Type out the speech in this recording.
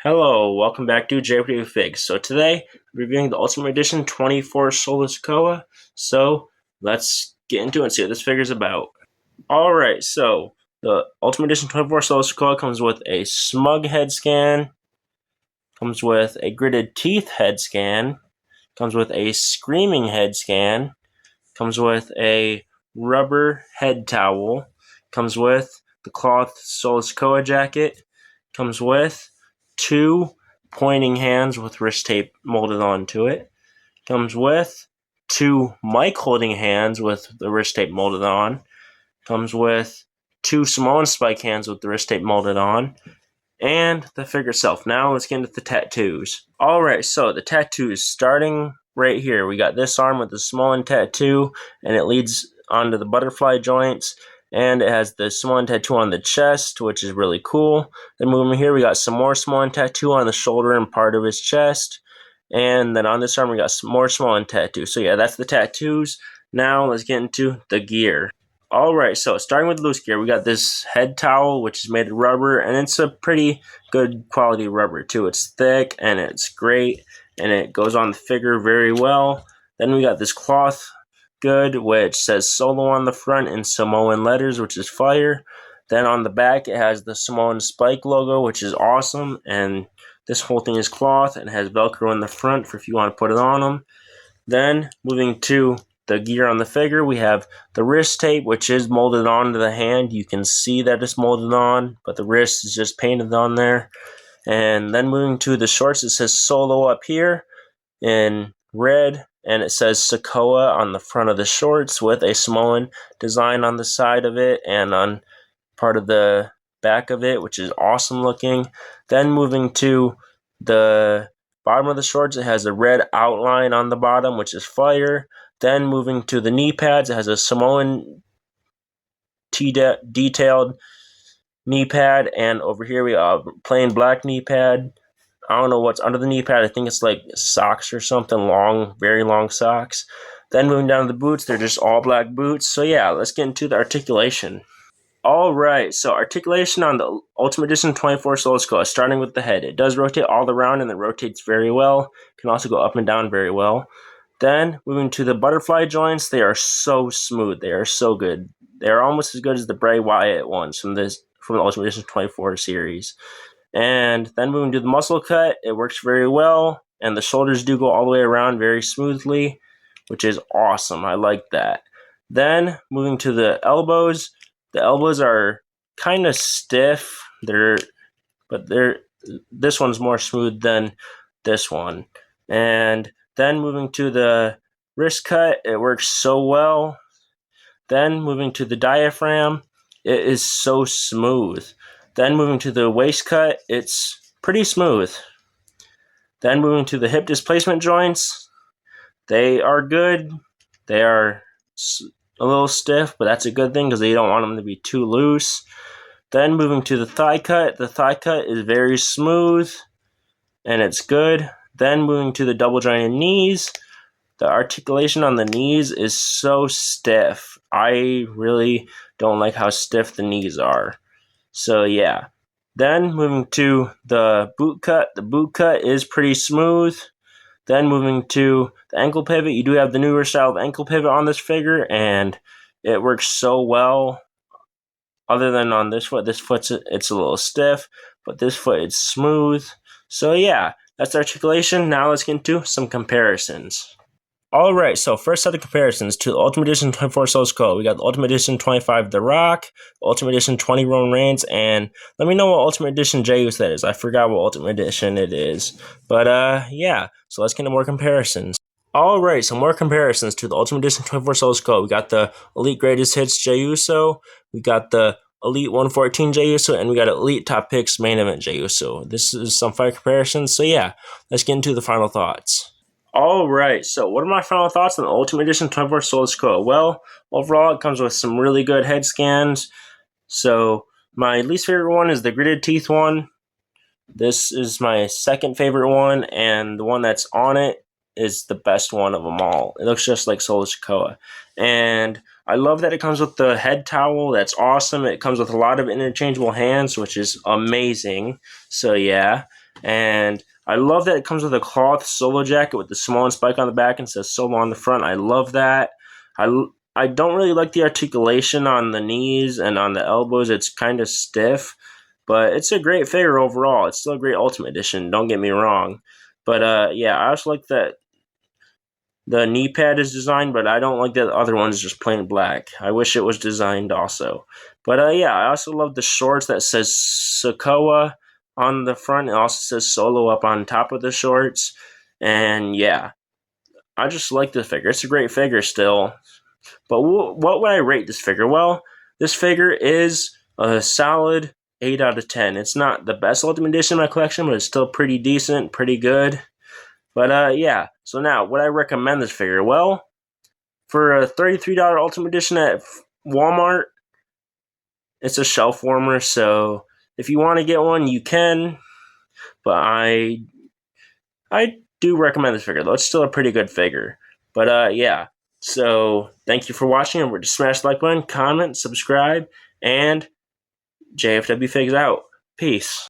Hello, welcome back to JW Figs. So today, reviewing the Ultimate Edition 24 Solo Sikoa. So let's get into it and see what this figure's about. Alright, so the Ultimate Edition 24 Solo Sikoa comes with a smug head scan, comes with a gritted teeth head scan, comes with a screaming head scan, comes with a rubber head towel, comes with the cloth Solo Sikoa jacket, comes with two pointing hands with wrist tape molded onto it. Comes with two mic holding hands with the wrist tape molded on. Comes with two Samoan spike hands with the wrist tape molded on. And the figure itself. Now let's get into the tattoos. Alright, so the tattoos starting right here. We got this arm with the Samoan tattoo, and it leads onto the butterfly joints. And it has the Samoan tattoo on the chest, which is really cool. Then moving here, we got some more Samoan tattoo on the shoulder and part of his chest. And then on this arm, we got some more Samoan tattoo. So yeah, that's the tattoos. Now let's get into the gear. Alright, so starting with loose gear, we got this head towel, which is made of rubber, and it's a pretty good quality rubber too. It's thick, and it's great, and it goes on the figure very well. Then we got this cloth good, which says Solo on the front in Samoan letters, which is fire. Then on the back, it has the Samoan Spike logo, which is awesome, and this whole thing is cloth and has Velcro in the front for if you want to put it on them. Then moving to the gear on the figure, we have the wrist tape, which is molded onto the hand. You can see that it's molded on, but the wrist is just painted on there. And then moving to the shorts, it says Solo up here in red, and it says Sikoa on the front of the shorts with a Samoan design on the side of it and on part of the back of it, which is awesome looking. Then moving to the bottom of the shorts, it has a red outline on the bottom, which is fire. Then moving to the knee pads, it has a Samoan detailed knee pad, and over here we have a plain black knee pad. I don't know what's under the knee pad. I think it's like socks or something, long, very long socks. Then moving down to the boots, they're just all black boots. So yeah, let's get into the articulation. Alright, so articulation on the Ultimate Edition 24 Solo Sikoa, starting with the head. It does rotate all around, and it rotates very well. It can also go up and down very well. Then, moving to the butterfly joints, they are so smooth. They are so good. They are almost as good as the Bray Wyatt ones from the Ultimate Edition 24 series. And then moving to the muscle cut, it works very well, and the shoulders do go all the way around very smoothly, which is awesome. I like that. Then, moving to the elbows are kind of stiff. This one's more smooth than this one. And then moving to the wrist cut, it works so well. Then moving to the diaphragm, it is so smooth. Then moving to the waist cut, it's pretty smooth. Then moving to the hip displacement joints, they are good. They are a little stiff, but that's a good thing because you don't want them to be too loose. Then moving to the thigh cut is very smooth and it's good. Then moving to the double jointed knees, the articulation on the knees is so stiff. I really don't like how stiff the knees are. So yeah. Then moving to the boot cut is pretty smooth. Then moving to the ankle pivot, you do have the newer style of ankle pivot on this figure, and it works so well. Other than on this foot, it's a little stiff, but this foot it's smooth. So yeah, that's the articulation. Now let's get into some comparisons. Alright, so first set of comparisons to the Ultimate Edition 24 Solo Sikoa. We got the Ultimate Edition 25 The Rock, the Ultimate Edition 20 Roman Reigns, and let me know what Ultimate Edition Jeyus that is. I forgot what Ultimate Edition it is. But yeah, so let's get into more comparisons. Alright, so more comparisons to the Ultimate Edition 24 Solo Sikoa. We got the Elite Greatest Hits Jey Uso, we got the Elite 114 Jey Uso, and we got Elite Top Picks Main Event Jey Uso. This is some fire comparisons, so yeah, let's get into the final thoughts. Alright, so what are my final thoughts on the Ultimate Edition 24 Solo Sikoa? Well, overall it comes with some really good head scans. So my least favorite one is the gritted teeth one. This is my second favorite one, and the one that's on it is the best one of them all. It looks just like Solo Sikoa. And I love that it comes with the head towel. That's awesome. It comes with a lot of interchangeable hands, which is amazing. So yeah. And I love that it comes with a cloth Solo jacket with the Samoan spike on the back and says Solo on the front. I love that. I don't really like the articulation on the knees and on the elbows. It's kind of stiff, but it's a great figure overall. It's still a great Ultimate Edition, don't get me wrong. But yeah, I also like that the knee pad is designed, but I don't like that the other one is just plain black. I wish it was designed also. But yeah, I also love the shorts that says Sikoa on the front. It also says Solo up on top of the shorts. And yeah, I just like the figure. It's a great figure still. But what would I rate this figure? Well, this figure is a solid 8 out of 10. It's not the best Ultimate Edition in my collection, but it's still pretty decent, pretty good. But yeah, so now, would I recommend this figure? Well, for a $33 Ultimate Edition at Walmart, it's a shelf warmer, so if you want to get one, you can. But I do recommend this figure, though. It's still a pretty good figure. But yeah, so thank you for watching. Remember to smash the like button, comment, subscribe, and JFW Figs out. Peace.